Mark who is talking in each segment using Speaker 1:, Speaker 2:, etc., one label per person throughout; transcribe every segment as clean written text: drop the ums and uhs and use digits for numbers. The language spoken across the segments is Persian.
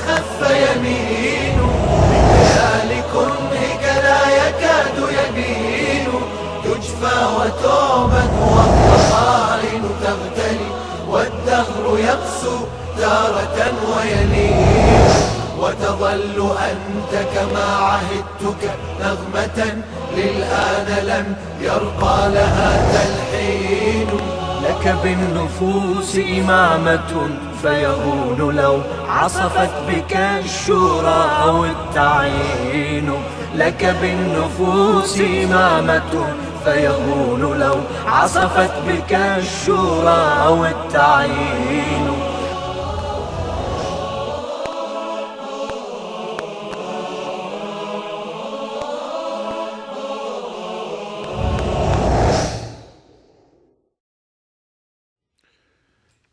Speaker 1: خف يمين بخيال كرهك لا يكاد يبين تجفى وتعبد والضخائن تغتلي والدهر يقسو تارة ويلين وتظل أنت كما عهدتك نغمة للآن لم يرقى لها تلحين
Speaker 2: لك بالنفوس إمامة فيهون لو عصفت بك الشورى أو التعيين لك بالنفوس إمامة فيهون لو عصفت بك الشورى أو التعيين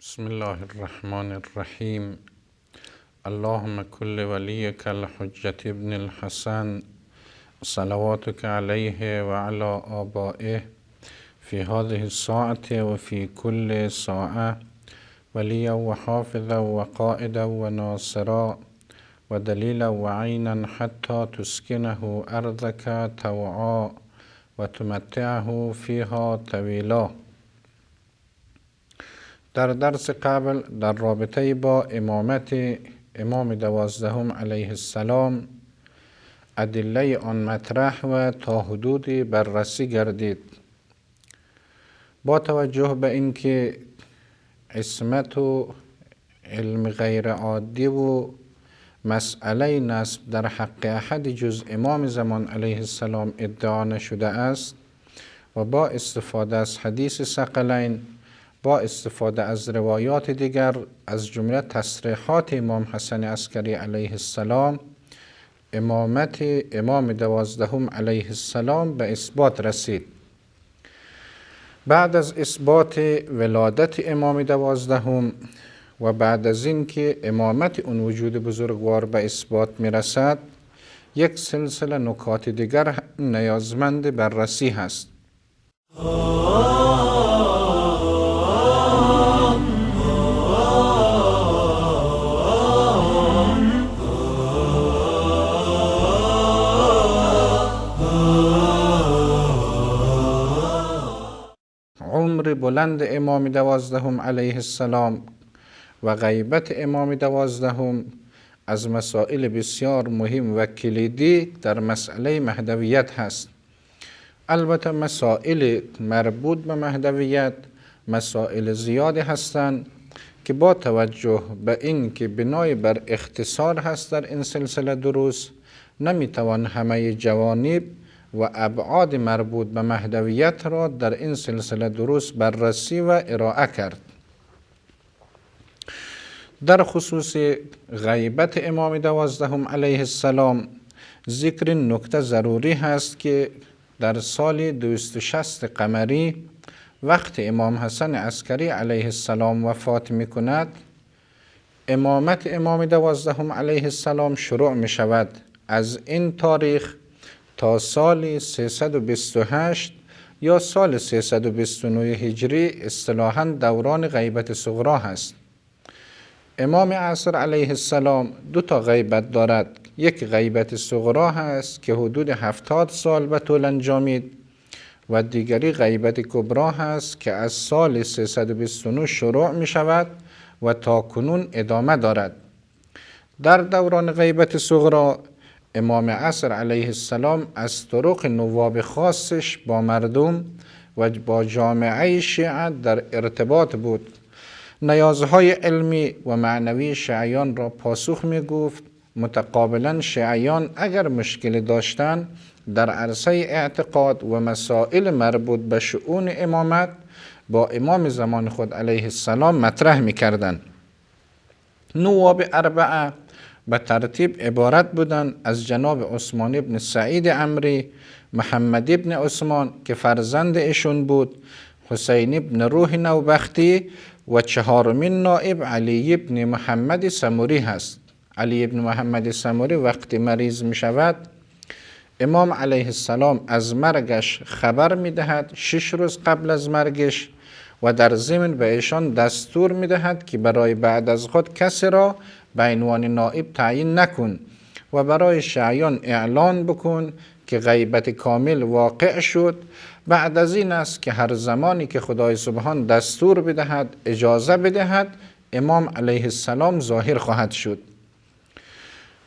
Speaker 3: بسم الله الرحمن الرحيم. اللهم كل وليك الحجة ابن الحسن صلواتك عليه وعلى آبائه في هذه الساعة وفي كل ساعة وليا وحافظا وقائدا وناصرا ودليلا وعينا حتى تسكنه أرضك طوعا وتمتعه فيها طويلا. در درس قبل در رابطه با امامت امام 12 علیه السلام ادله آن مطرح و تا حدودی بررسی گردید. با توجه به اینکه عصمت و علم غیر عادی و مسئله نسب در حق احد جز امام زمان علیه السلام ادعا نشده است و با استفاده از حدیث ثقلین، با استفاده از روایات دیگر از جمله تصریحات امام حسن عسکری علیه السلام، امامت امام 12 علیه السلام به اثبات رسید. بعد از اثبات ولادت امام 12 و بعد از اینکه امامت اون وجود بزرگوار به اثبات میرسد، یک سلسله نکات دیگر نیازمند بررسی هست. عمر بلند امام 12 علیه السلام و غیبت امام 12 از مسائل بسیار مهم و کلیدی در مسئله مهدویت هست. البته مسائل مربوط به مهدویت مسائل زیادی هستند که با توجه به این که بنای بر اختصار هست در این سلسله دروس نمیتوان همه جوانب و ابعاد مربوط به مهدویت را در این سلسله دروس بررسی و ارائه کرد. در خصوص غیبت امام 12 علیه السلام ذکر نکته ضروری هست که در سال 260 قمری وقت امام حسن عسکری علیه السلام وفات می کند، امامت امام 12 علیه السلام شروع می شود. از این تاریخ تا سال 328 یا سال 329 هجری اصطلاحاً دوران غیبت صغرا هست. امام عصر علیه السلام دو تا غیبت دارد. یک غیبت صغرا هست که حدود 70 سال به طول انجامید و دیگری غیبت کبرا هست که از سال 329 شروع می شود و تا کنون ادامه دارد. در دوران غیبت صغرا امام عصر علیه السلام از طرق نواب خاصش با مردم و با جامعه شیعه در ارتباط بود. نیازهای علمی و معنوی شیعیان را پاسخ می گفت. متقابلا شیعیان اگر مشکل داشتند در عرصه اعتقاد و مسائل مربوط به شؤون امامت با امام زمان خود علیه السلام مطرح می کردند. نواب اربعه به ترتیب عبارت بودند از جناب عثمان ابن سعید عمری، محمد ابن عثمان که فرزند ایشون بود، حسین ابن روح نوبختی و چهارمین نائب علی ابن محمد سموری هست. علی ابن محمد سموری وقتی مریض می شود امام علیه السلام از مرگش خبر می دهد 6 روز قبل از مرگش و در ضمن به ایشان دستور می دهد که برای بعد از خود کسی را به عنوان نائب تعیین نکن و برای شیعیان اعلان بکن که غیبت کامل واقع شد. بعد از این است که هر زمانی که خدای سبحان دستور بدهد، اجازه بدهد، امام علیه السلام ظاهر خواهد شد.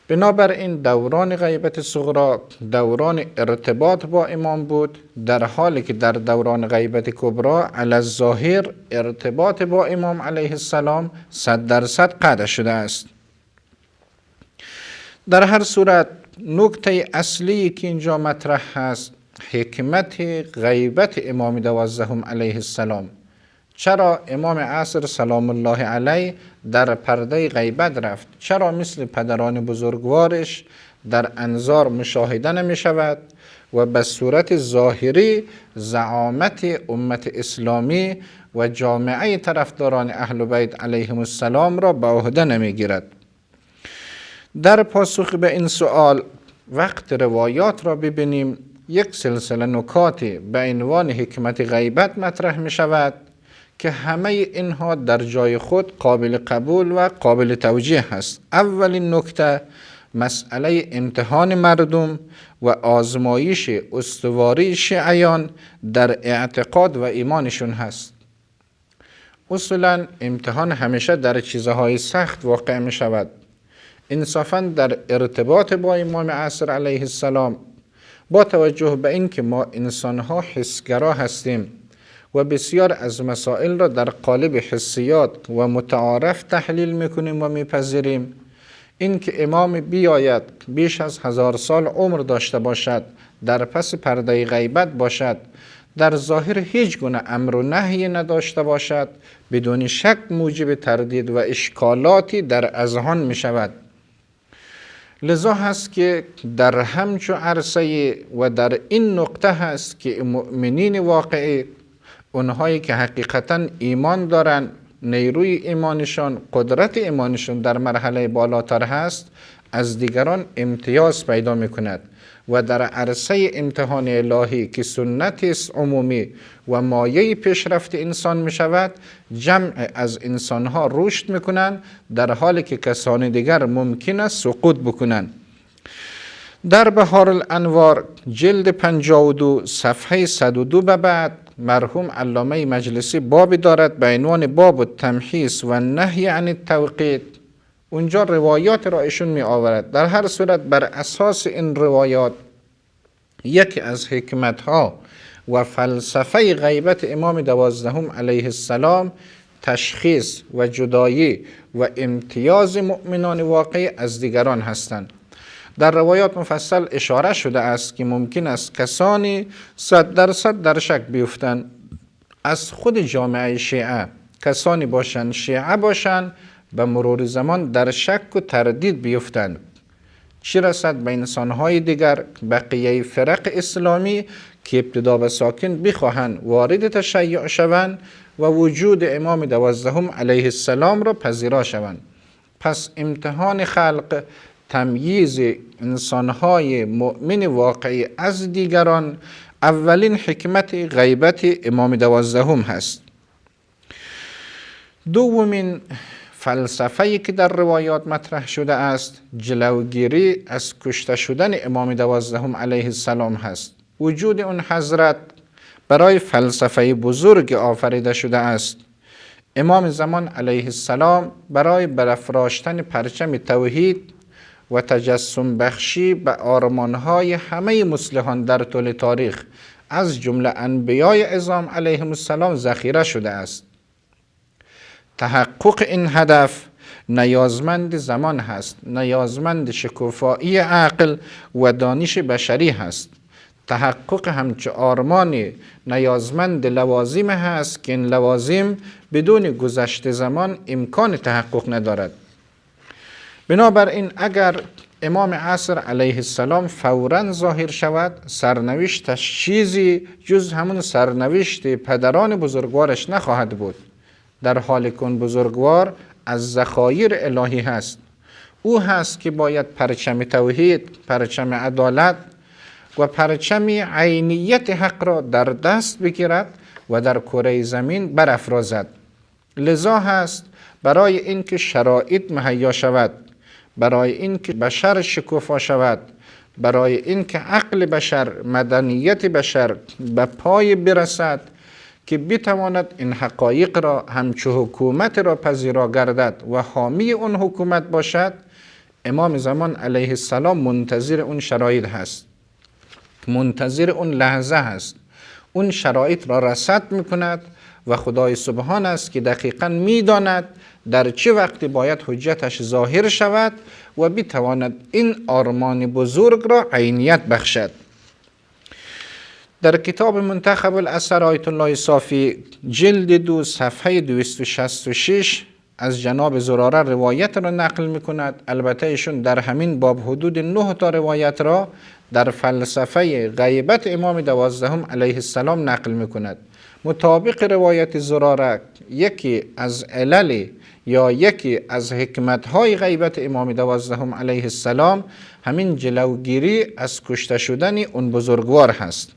Speaker 3: بنابراین دوران غیبت صغرا دوران ارتباط با امام بود، در حالی که در دوران غیبت کبرا علی الظاهر ارتباط با امام علیه السلام 100% قطع شده است. در هر صورت نکته اصلی که اینجا مطرح هست حکمت غیبت امام 12 علیه السلام. چرا امام عصر سلام الله علیه در پرده غیبت رفت؟ چرا مثل پدران بزرگوارش در انظار مشاهده نمی شود و به صورت ظاهری زعامت امت اسلامی و جامعه طرفداران اهل بیت علیهم السلام را به عهده نمی گیرد؟ در پاسخ به این سوال وقت روایات را ببینیم، یک سلسله نکات به عنوان حکمت غیبت مطرح می شود که همه اینها در جای خود قابل قبول و قابل توجیه است. اولین نکته مسئله امتحان مردم و آزمایش استواری شیعیان در اعتقاد و ایمانشون هست. اصولا امتحان همیشه در چیزهای سخت واقع می شود. انصافا در ارتباط با امام عصر علیه السلام با توجه به این که ما انسانها حسگرا هستیم و بسیار از مسائل را در قالب حسیات و متعارف تحلیل میکنیم و میپذیریم، این که امام بیاید بیش از 1000 سال عمر داشته باشد، در پس پرده غیبت باشد، در ظاهر هیچ گونه امر و نهی نداشته باشد، بدون شک موجب تردید و اشکالاتی در اذهان می شود. لذا هست که در همچو عرصه و در این نقطه هست که مؤمنین واقعی، اونهایی که حقیقتا ایمان دارن، نیروی ایمانشان، قدرت ایمانشان در مرحله بالاتر هست، از دیگران امتیاز پیدا میکند و در عرصه امتحان الهی که سنت است عمومی و مایه پیشرفت انسان می شود، جمع از انسانها رشد میکنند، در حالی که کسان دیگر ممکن است سقوط بکنند. در بهار الانوار جلد 52 صفحه 102 به بعد مرحوم علامه مجلسی بابی دارد به عنوان باب التمحیص و نهی عن التوقیت. اونجا روایات را ایشون می آورد. در هر صورت بر اساس این روایات یکی از حکمتها و فلسفه غیبت امام 12 علیه السلام تشخیص و جدایی و امتیاز مؤمنان واقعی از دیگران هستند. در روایات مفصل اشاره شده است که ممکن است کسانی 100% در شک بیفتند از خود جامعه شیعه، کسانی باشند شیعه باشند، به مرور زمان در شک و تردید بیفتند. چه رسد به انسانهای دیگر، بقیه فرق اسلامی که ابتدا به ساکن بخواهند وارد تشیع شوند و وجود امام 12 علیه السلام را پذیرا شوند. پس امتحان خلق، تمییز انسانهای مؤمن واقعی از دیگران، اولین حکمت غیبت امام 12 هست. دومین فلسفه‌ای که در روایات مطرح شده است جلوگیری از کشته شدن امام 12 علیه السلام هست. وجود اون حضرت برای فلسفه بزرگ آفریده شده است. امام زمان علیه السلام برای برافراشتن پرچم توحید و تجسم بخشی به آرمانهای همه مصلحان در طول تاریخ از جمله انبیای عظام علیهم السلام ذخیره شده است. تحقق این هدف نیازمند زمان هست، نیازمند شکوفایی عقل و دانش بشری هست. تحقق همچه آرمانی نیازمند لوازم هست که این لوازم بدون گذشت زمان امکان تحقق ندارد. بنابراین اگر امام عصر علیه السلام فوراً ظاهر شود، سرنوشتش چیزی جز همون سرنوشت پدران بزرگوارش نخواهد بود، در حالی که اون بزرگوار از ذخایر الهی هست. او هست که باید پرچم توحید، پرچم عدالت و پرچم عینیت حق را در دست بگیرد و در کره زمین برافرازد. لذا هست برای اینکه شرایط مهیا شود برای اینکه بشر شکوفا شود، برای اینکه عقل بشر، مدنیت بشر به پای برسد که بتواند این حقایق را همچو حکومت را پذیرا گردد و حامی اون حکومت باشد، امام زمان علیه السلام منتظر اون شرایط هست، منتظر اون لحظه هست. اون شرایط را رصد میکند و خدای سبحان است که دقیقاً میداند در چه وقتی باید حجتش ظاهر شود و بتواند این آرمان بزرگ را عینیت بخشد. در کتاب منتخب الاثر آیت الله صافی جلد 2 صفحه 266 از جناب زراره روایت را نقل میکند. البته ایشون در همین باب حدود 9 تا روایت را در فلسفه غیبت امام 12 علیه السلام نقل میکند. مطابق روایت زراره یکی از علل یا یکی از حکمت‌های غیبت امام 12 علیه السلام همین جلوگیری از کشته شدن اون بزرگوار هست.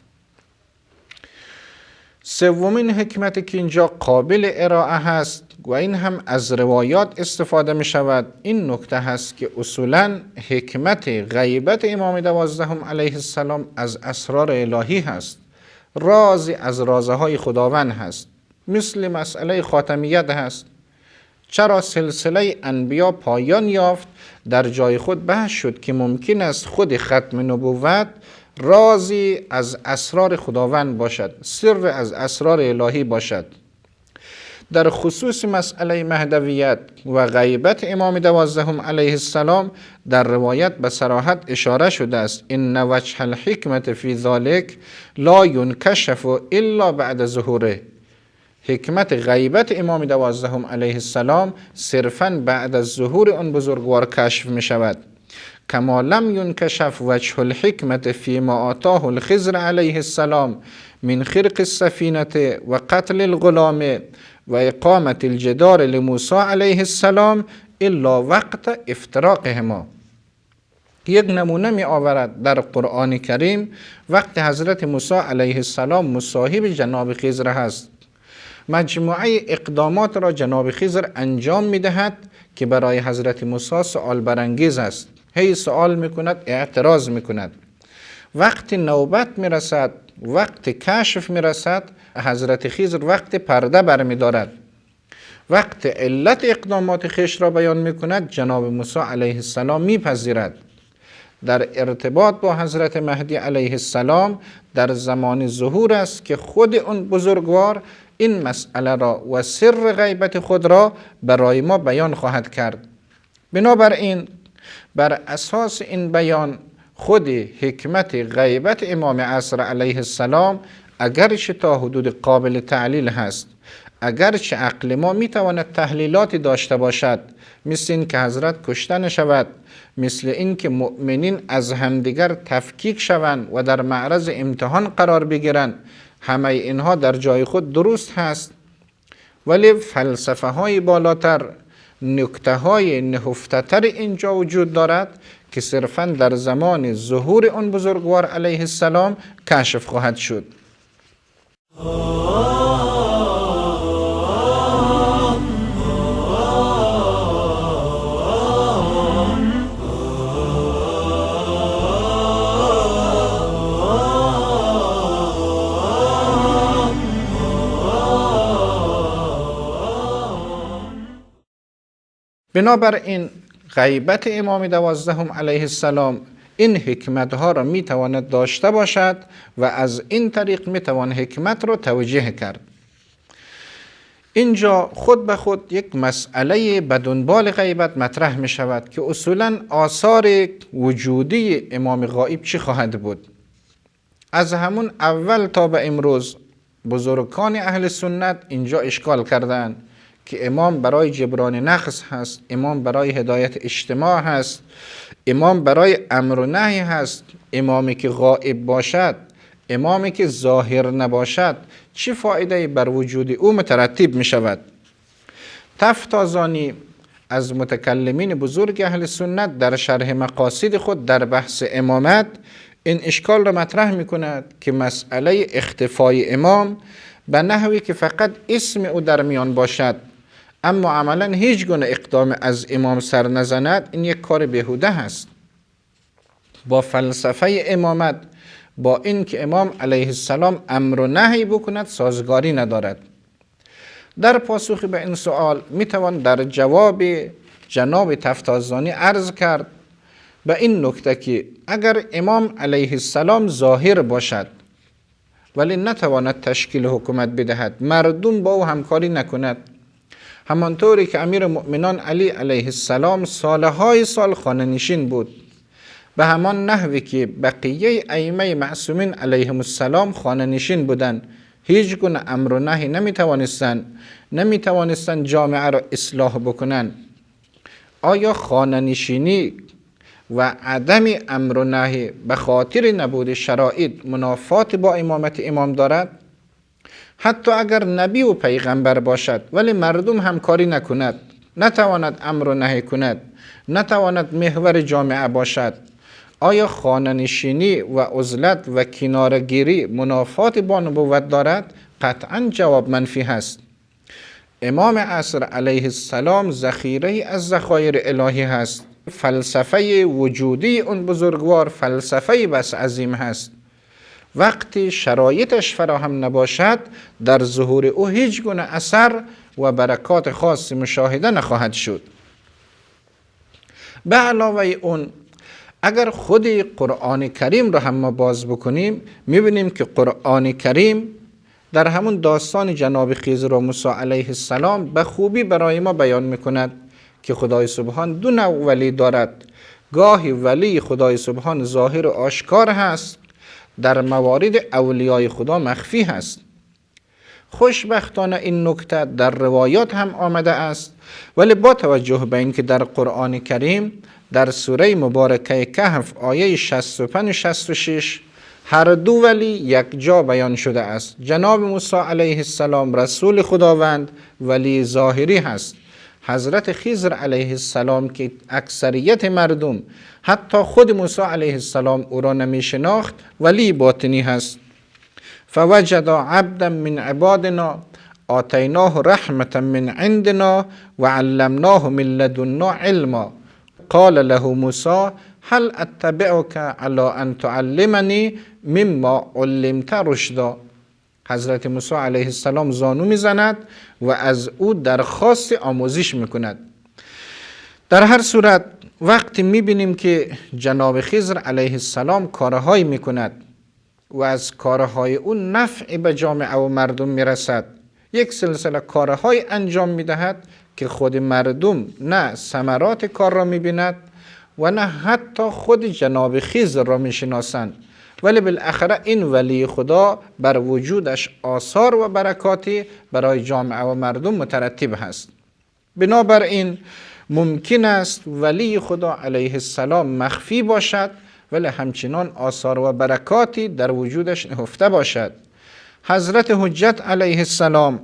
Speaker 3: سومین حکمت که اینجا قابل ارائه هست و این هم از روایات استفاده می شود، این نکته هست که اصولاً حکمت غیبت امام 12 علیه السلام از اسرار الهی هست، رازی از رازهای خداوند هست. مثل مسئله خاتمیت هست. چرا سلسله انبیا پایان یافت؟ در جای خود بحث شد که ممکن است خود ختم نبوت رازی از اسرار خداوند باشد، سر از اسرار الهی باشد. در خصوص مسئله مهدویت و غیبت امام 12 علیه السلام در روایت به صراحت اشاره شده است: ان وجه الحکمت فی ذلک لا ینکشف الا بعد ظهوره. حکمت غیبت امام 12 علیه السلام صرفاً بعد از ظهور آن بزرگوار کشف می شود. کما لم ینکشف وجه الحکمت فی ما آتاه الخضر علیه السلام من خرق السفینه و قتل الغلام و اقامت الجدار لموسی علیه السلام الا وقت افتراقهما. یک نمونه می آورد در قرآن کریم وقت حضرت موسی علیه السلام مصاحب جناب خضر هست. مجموعه اقدامات را جناب خضر انجام می دهد که برای حضرت موسی سؤال برانگیز است. هی سؤال می کند، اعتراض می کند. وقت نوبت می رسد، وقت کشف می رسد، حضرت خضر وقت پرده برمی دارد. وقت علت اقدامات خیش را بیان می کند، جناب موسی علیه السلام می پذیرد. در ارتباط با حضرت مهدی علیه السلام در زمان ظهور است که خود اون بزرگوار این مسئله را و سر غیبت خود را برای ما بیان خواهد کرد. بنابراین بر اساس این بیان خود حکمت غیبت امام عصر علیه السلام اگرچه تا حدود قابل تعلیل هست، اگرچه عقل ما میتواند تحلیلاتی داشته باشد، مثل این که حضرت کشته نشود، مثل این که مؤمنین از همدیگر تفکیک شوند و در معرض امتحان قرار بگیرند، همه اینها در جای خود درست هست، ولی فلسفه های بالاتر، نکته های نهفته تر اینجا وجود دارد که صرفاً در زمان ظهور اون بزرگوار علیه السلام کشف خواهد شد. بنابراین غیبت امام 12 علیه السلام این حکمت ها را می تواند داشته باشد و از این طریق می توان حکمت را توجیه کرد. اینجا خود به خود یک مسئله به دنبال غیبت مطرح می شود که اصولاً آثار وجودی امام غائب چی خواهد بود. از همون اول تا به امروز بزرگان اهل سنت اینجا اشکال کردند که امام برای جبران نقص هست، امام برای هدایت اجتماع هست، امام برای امر و نهی هست. امامی که غائب باشد، امامی که ظاهر نباشد، چه فایده بر وجود او مترتب می شود؟ تفتازانی از متکلمین بزرگ اهل سنت در شرح مقاصد خود در بحث امامت این اشکال را مطرح می کند که مسئله اختفای امام به نحوی که فقط اسم او در میان باشد، اما عملا هیچ گونه اقدام از امام سر نزند، این یک کار بیهوده هست. با فلسفه امامت، با این که امام علیه السلام امر و نهی بکند سازگاری ندارد. در پاسخ به این سوال میتوان در جواب جناب تفتازانی عرض کرد به این نکته که اگر امام علیه السلام ظاهر باشد ولی نتواند تشکیل حکومت بدهد، مردم با او همکاری نکند، همانطوری که امیر مؤمنان علی علیه السلام سالهای سال خانه نشین بود، به همان نحوی که بقیه ائمه معصومین علیهم السلام خانه نشین بودند، هیچ گونه امر و نهی نمیتوانستند جامعه را اصلاح بکنند. آیا خانه نشینی و عدم امر و نهی به خاطر نبود شرایط منافات با امامت امام دارد؟ حتی اگر نبی و پیغمبر باشد ولی مردم همکاری نکند، نتواند امر و نهی کند، نتواند محور جامعه باشد، آیا خانه نشینی و عزلت و کنارگیری منافات با نبوت دارد؟ قطعا جواب منفی هست. امام عصر علیه السلام ذخیره از ذخایر الهی هست. فلسفه وجودی اون بزرگوار فلسفه بس عظیم هست. وقتی شرایطش فراهم نباشد، در ظهور او هیچ گونه اثر و برکات خاصی مشاهده نخواهد شد. به علاوه اون، اگر خود قرآن کریم را هم ما باز بکنیم، میبینیم که قرآن کریم در همون داستان جناب خضر و موسی علیه السلام به خوبی برای ما بیان میکند که خدای سبحان دو نوع ولی دارد. گاهی ولی خدای سبحان ظاهر و آشکار هست، در موارد اولیای خدا مخفی هست. خوشبختانه این نکته در روایات هم آمده است، ولی با توجه به اینکه در قرآن کریم در سوره مبارکه کهف آیه 65 و 66 هر دو ولی یک جا بیان شده است. جناب موسی علیه السلام رسول خداوند ولی ظاهری هست. حضرت خضر علیه السلام که اکثریت مردم حتی خود موسی علیه السلام او را نمی شناخت، ولی باطنی هست. فوجد عبدا من عبادنا آتیناه رحمة من عندنا وعلمناه من لدنا علما قال له موسی هل اتبعك على ان تعلمنی مما علمت رشدا. حضرت موسی علیه السلام زانو میزند و از او درخواست آموزش میکند. در هر صورت وقتی میبینیم که جناب خضر علیه السلام کارهایی میکند و از کارهای او نفع به جامعه و مردم میرسد، یک سلسله کارهای انجام میدهد که خود مردم نه ثمرات کار را میبیند و نه حتی خود جناب خضر را میشناسند، ولی بالاخره این ولی خدا بر وجودش آثار و برکاتی برای جامعه و مردم مترتب هست. بنابراین ممکن است ولی خدا علیه السلام مخفی باشد ولی همچنان آثار و برکاتی در وجودش نهفته باشد. حضرت حجت علیه السلام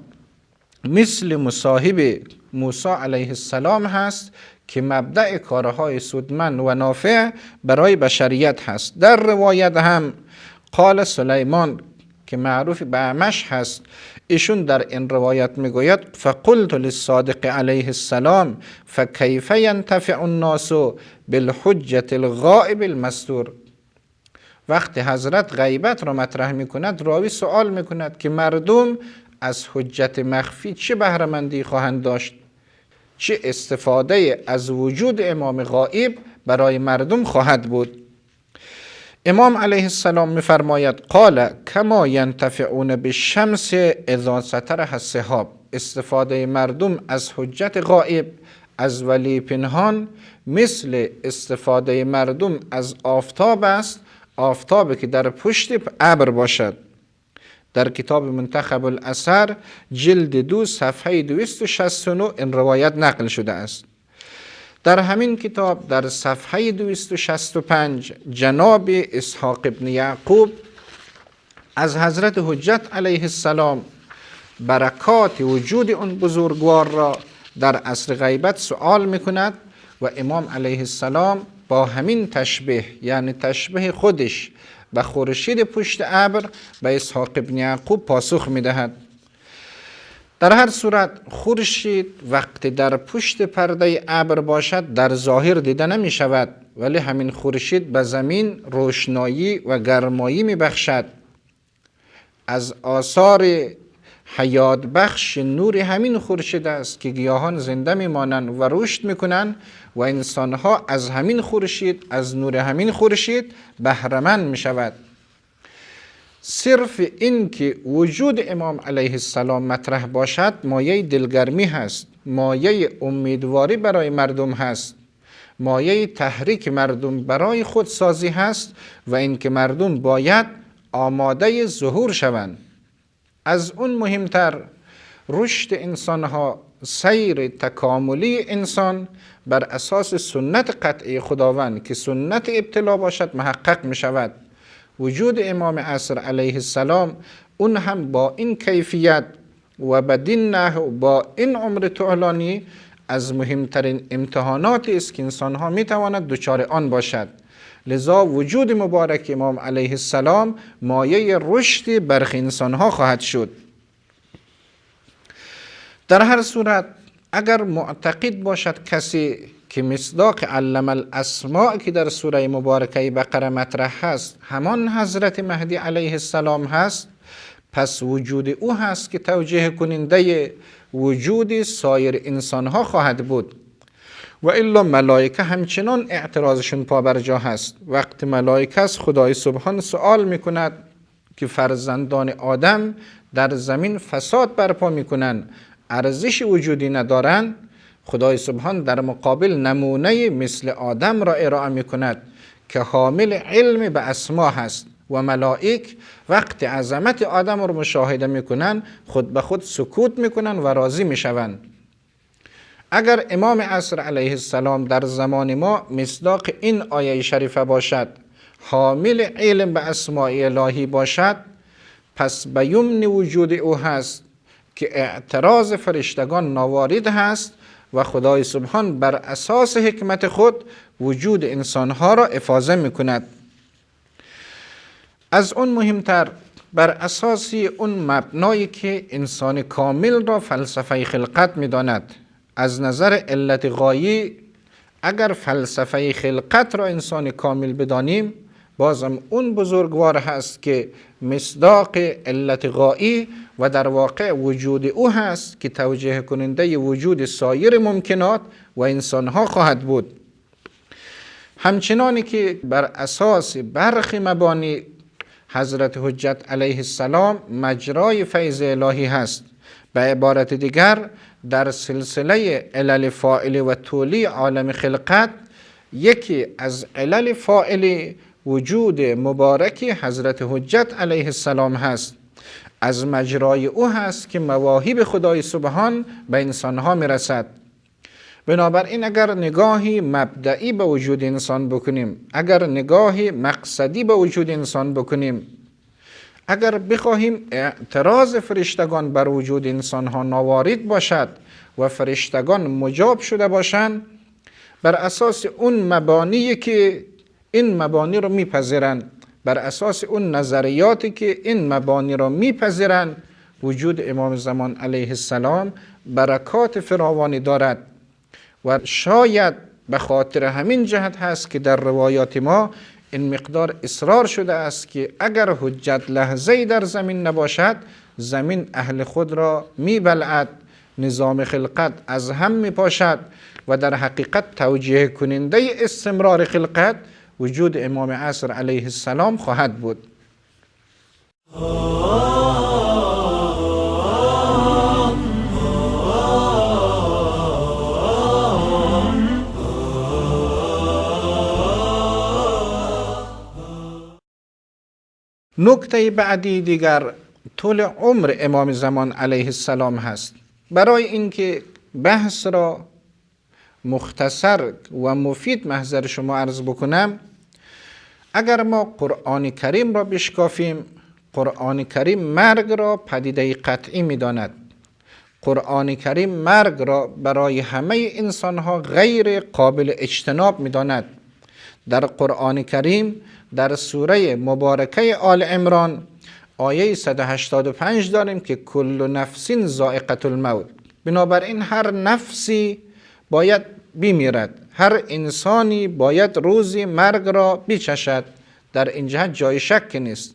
Speaker 3: مثل مصاحب موسی علیه السلام هست که مبدأ کارهای سودمند و نافع برای بشریت هست. در روایت هم قال سلیمان که معروف به اعمش هست، ایشون در این روایت میگوید فقلت للصادق علیه السلام فکیف ینتفع الناس بالحجة الغائب المستور. وقتی حضرت غیبت را مطرح میکند، راوی سوال میکند که مردم از حجت مخفی چه بهره‌مندی خواهند داشت، چه استفاده از وجود امام غائب برای مردم خواهد بود. امام علیه السلام میفرماید قال کما ینتفعون بالشمس اذا سترها السحاب. استفاده مردم از حجت غائب، از ولی پنهان، مثل استفاده مردم از آفتاب است، آفتابی که در پشت ابر باشد. در کتاب منتخب الاثر جلد 2 صفحه 269 این روایت نقل شده است. در همین کتاب در صفحه 265 جناب اسحاق ابن یعقوب از حضرت حجت علیه السلام برکات وجود اون بزرگوار را در عصر غیبت سوال میکند و امام علیه السلام با همین تشبیه، یعنی تشبیه خودش به خورشید پشت ابر، به اسحاق ابن یعقوب پاسخ میدهد. در هر صورت خورشید وقتی در پشت پرده ابر باشد در ظاهر دیده نمی شود، ولی همین خورشید به زمین روشنایی و گرمایی می بخشد. از آثار حیات بخش نور همین خورشید است که گیاهان زنده می مانند و رشد می کنند و انسانها از همین خورشید، از نور همین خورشید بهره مند می شود. صرف این که وجود امام علیه السلام مطرح باشد مایه دلگرمی هست، مایه امیدواری برای مردم هست، مایه تحریک مردم برای خودسازی هست و اینکه مردم باید آماده ظهور شوند. از اون مهمتر رشد انسانها، سیر تکاملی انسان بر اساس سنت قطعی خداوند که سنت ابتلا باشد محقق می شود. وجود امام عصر علیه السلام اون هم با این کیفیت و بدین نحو با این عمر طولانی از مهمترین امتحانات است که انسانها می تواند دچار آن باشد. لذا وجود مبارک امام علیه السلام مایه رشد برخی انسانها خواهد شد. در هر صورت اگر معتقد باشد کسی که مصداق علم الاسماء که در سوره مبارکه بقره مطرح هست همان حضرت مهدی علیه السلام هست، پس وجود او هست که توجیه کننده وجود سایر انسانها خواهد بود. و الا ملائکه همچنان اعتراضشون پابرجا هست. وقتی ملائکه از خدای سبحان سوال میکند که فرزندان آدم در زمین فساد برپا میکنند، ارزش وجودی ندارند، خدای سبحان در مقابل نمونه مثل آدم را ارائه میکند که حامل علم به اسما هست و ملائک وقتی عظمت آدم را مشاهده میکنند خود به خود سکوت میکنند و راضی میشوند. اگر امام عصر علیه السلام در زمان ما مصداق این آیه شریفه باشد، حامل علم به اسماء الهی باشد، پس به یمن وجود او هست که اعتراض فرشتگان ناوارد هست و خدای سبحان بر اساس حکمت خود وجود انسانها را افاضه میکند. از اون مهمتر بر اساس اون مبنایی که انسان کامل را فلسفه خلقت میداند، از نظر علت غایی اگر فلسفه خلقت را انسان کامل بدانیم بازم اون بزرگوار هست که مصداق علت غایی و در واقع وجود او هست که توجیه کننده وجود سایر ممکنات و انسانها خواهد بود. همچنانی که بر اساس برخی مبانی حضرت حجت علیه السلام مجرای فیض الهی هست. به عبارت دیگر در سلسله علل فاعل و طولی عالم خلقت یکی از علل فاعل وجود مبارک حضرت حجت علیه السلام هست. از مجرای او هست که مواهب خدای سبحان به انسانها میرسد. بنابراین اگر نگاهی مبدئی به وجود انسان بکنیم، اگر نگاهی مقصدی به وجود انسان بکنیم، اگر بخواهیم اعتراض فرشتگان بر وجود انسانها ناوارد باشد و فرشتگان مجاب شده باشند، بر اساس اون مبانی که این مبانی رو میپذیرند، بر اساس اون نظریاتی که این مبانی رو میپذیرند، وجود امام زمان علیه السلام برکات فراوانی دارد. و شاید به خاطر همین جهت هست که در روایات ما این مقدار اصرار شده است که اگر حجت لحظه‌ای در زمین نباشد زمین اهل خود را میبلعد، نظام خلقت از هم میپاشد و در حقیقت توجیه کننده استمرار خلقت وجود امام عصر علیه السلام خواهد بود. نکته بعدی دیگر طول عمر امام زمان علیه السلام هست. برای اینکه بحث را مختصر و مفید محضر شما عرض بکنم، اگر ما قرآن کریم را بشکافیم، قرآن کریم مرگ را پدیده قطعی می‌داند. قرآن کریم مرگ را برای همه انسانها غیر قابل اجتناب می‌داند. در قرآن کریم در سوره مبارکه آل عمران آیه 185 داریم که کل نفس ذائقة الموت، بنابراین هر نفسی باید بمیرد، هر انسانی باید روزی مرگ را بچشد، در این جهت جای شک نیست.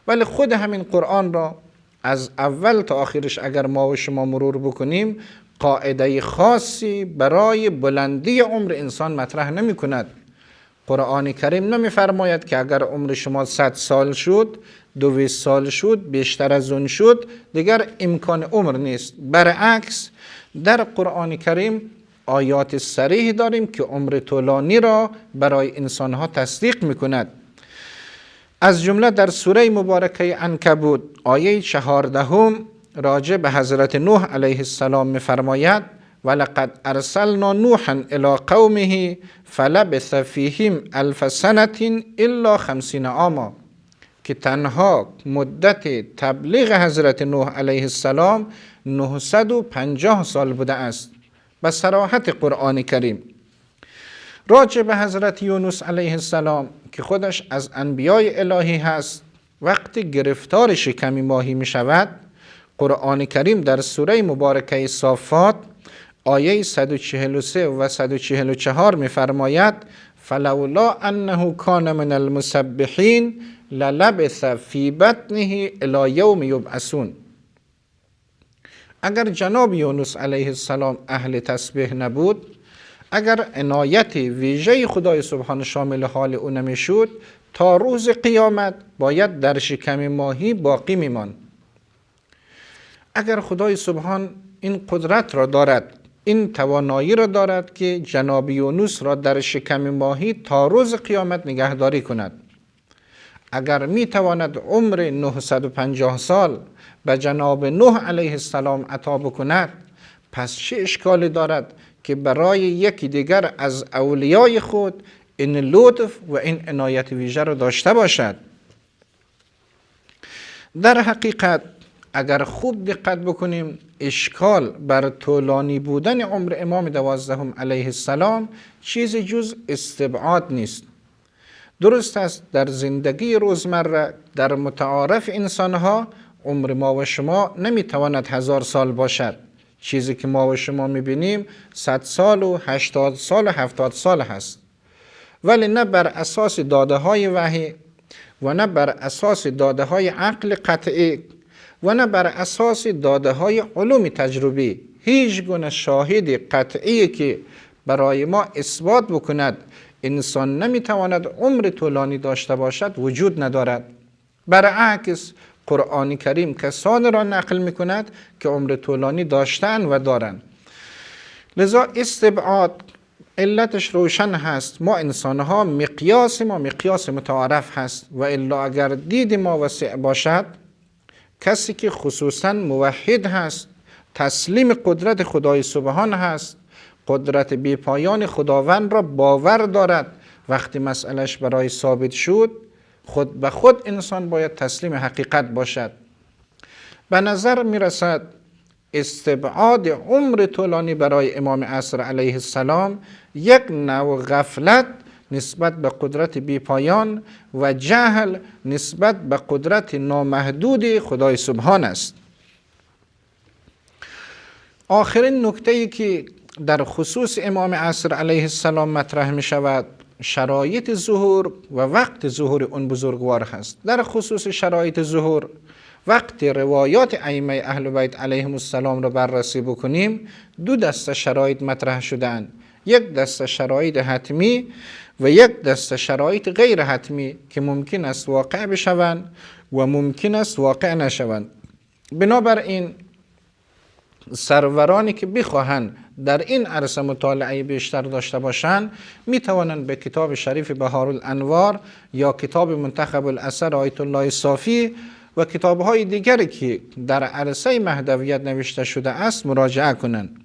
Speaker 3: ولی خود همین قرآن را از اول تا آخرش اگر ما و شما مرور بکنیم، قاعده خاصی برای بلندی عمر انسان مطرح نمی کند. قرآن کریم نمی فرماید که اگر عمر شما 100 سال شد، 200 سال شد، بیشتر از اون شد، دیگر امکان عمر نیست. برعکس در قرآن کریم آیات صریح داریم که عمر طولانی را برای انسانها تصدیق می کند. از جمله در سوره مبارکه عنکبوت آیه 14 راجع به حضرت نوح علیه السلام می فرماید ولقد ارسلنا نوحا الی قومه فلبث فیهم 1000 سنة الا 50 عاما، که تنها مدت تبلیغ حضرت نوح علیه السلام 950 سال بوده است. به صراحت قرآن کریم راجع به حضرت یونس علیه السلام که خودش از انبیای الهی هست، وقتی گرفتار شکم ماهی می شود، قرآن کریم در سوره مبارکه صافات آیه 143 و 144 می فرماید فلولا انه کان من المسبحین للبث فی بطنه الی یوم یبعثون. اگر جناب یونس علیه السلام اهل تسبیح نبود، اگر عنایت ویژه خدای سبحان شامل حال او نمیشد، تا روز قیامت باید در شکم ماهی باقی میمان. اگر خدای سبحان این قدرت را دارد، این توانایی را دارد که جناب یونس را در شکم ماهی تا روز قیامت نگهداری کند، اگر می تواند عمر 950 سال به جناب نوح علیه السلام عطا بکند، پس چه اشکالی دارد که برای یکی دیگر از اولیای خود این لطف و این عنایت ویژه را داشته باشد؟ در حقیقت اگر خوب دقت بکنیم، اشکال بر طولانی بودن عمر امام 12 علیه السلام چیز جز استبعاد نیست. درست است در زندگی روزمره در متعارف انسانها عمر ما و شما نمیتواند 1000 سال باشد. چیزی که ما و شما میبینیم 100 سال و 80 سال و 70 سال هست، ولی نه بر اساس داده های وحی و نه بر اساس داده های عقل قطعی و نه بر اساس داده های علوم تجربی، هیچ گونه شاهد قطعی که برای ما اثبات بکند انسان نمیتواند عمر طولانی داشته باشد وجود ندارد. برعکس قرآن کریم کسانی را نقل میکند که عمر طولانی داشتن و دارند. لذا استبعاد علتش روشن هست. ما انسانها مقیاس متعارف هست و الا اگر دید ما وسیع باشد، کسی که خصوصا موحد هست، تسلیم قدرت خدای سبحان هست، قدرت بیپایان خداوند را باور دارد، وقتی مسئلهش برای ثابت شد خود به خود انسان باید تسلیم حقیقت باشد. به نظر می رسد استبعاد عمر طولانی برای امام عصر علیه السلام یک نوع غفلت نسبت به قدرت بیپایان و جهل نسبت به قدرت نامحدود خدای سبحان است. آخرین نکته‌ای که در خصوص امام عصر علیه السلام مطرح می شود شرایط ظهور و وقت ظهور اون بزرگوار هست. در خصوص شرایط ظهور، وقتی روایات ائمه اهل بیت علیهم السلام را بررسی بکنیم، دو دسته شرایط مطرح شدند. یک دسته شرایط حتمی و یک دسته شرایط غیر حتمی که ممکن است واقع بشوند و ممکن است واقع نشوند. بنابراین سرورانی که بخواهند در این عرصه مطالعه بیشتر داشته باشند می توانند به کتاب شریف بهارالانوار یا کتاب منتخب الاثر آیت الله صافی و کتاب‌های دیگری که در عرصه مهدویت نوشته شده است مراجعه کنند.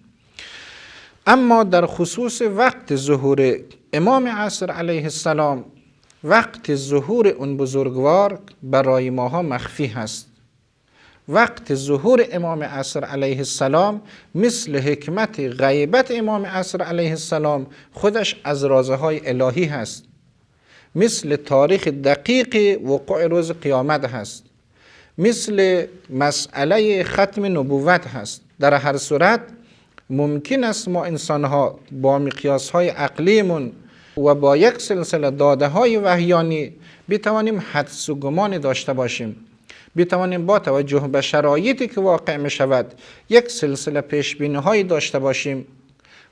Speaker 3: اما در خصوص وقت ظهور امام عصر علیه السلام، وقت ظهور اون بزرگوار برای ماها مخفی هست. وقت ظهور امام عصر علیه السلام مثل حکمت غیبت امام عصر علیه السلام خودش از رازهای الهی هست، مثل تاریخ دقیق وقوع روز قیامت هست، مثل مسئله ختم نبوت هست. در هر صورت ممکن است ما انسانها با مقیاسهای عقلیمون و با یک سلسله داده های وحیانی بتوانیم حدس و گمان داشته باشیم، بتوانیم با توجه به شرایطی که واقع می شود یک سلسله پیشبینی هایی داشته باشیم،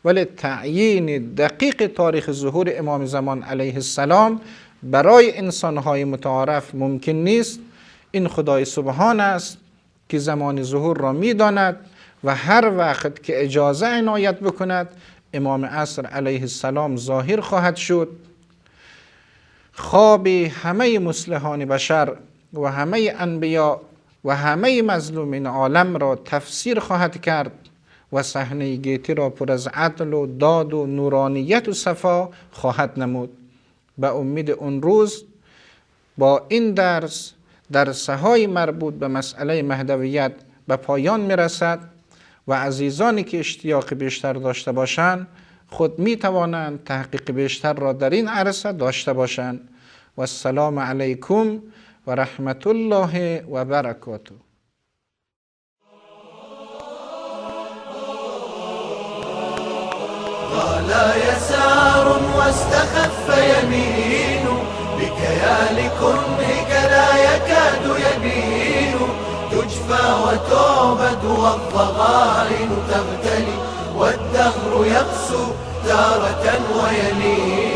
Speaker 3: ولی تعیین دقیق تاریخ ظهور امام زمان علیه السلام برای انسانهای متعارف ممکن نیست. این خدای سبحان است که زمان ظهور را می داند و هر وقت که اجازه عنایت بکند امام عصر علیه السلام ظاهر خواهد شد، خواب همه مصلحان بشر و همه انبیا و همه مظلومین عالم را تفسیر خواهد کرد و صحنه گیتی را پر از عدل و داد و نورانیت و صفا خواهد نمود. به امید اون روز با این درسه های مربوط به مسئله مهدویت به پایان میرسد و عزیزانی که اشتیاق بیشتر داشته باشند خود می توانند تحقیق بیشتر را در این عرصه داشته باشند. و السلام علیکم و رحمت الله و برکاته.
Speaker 1: قال يسار واستخف يمين بكيال كرهك لا يكاد يبين تجفى وتعبد والضغائن تغتلي والدهر يقسو تارة ويمين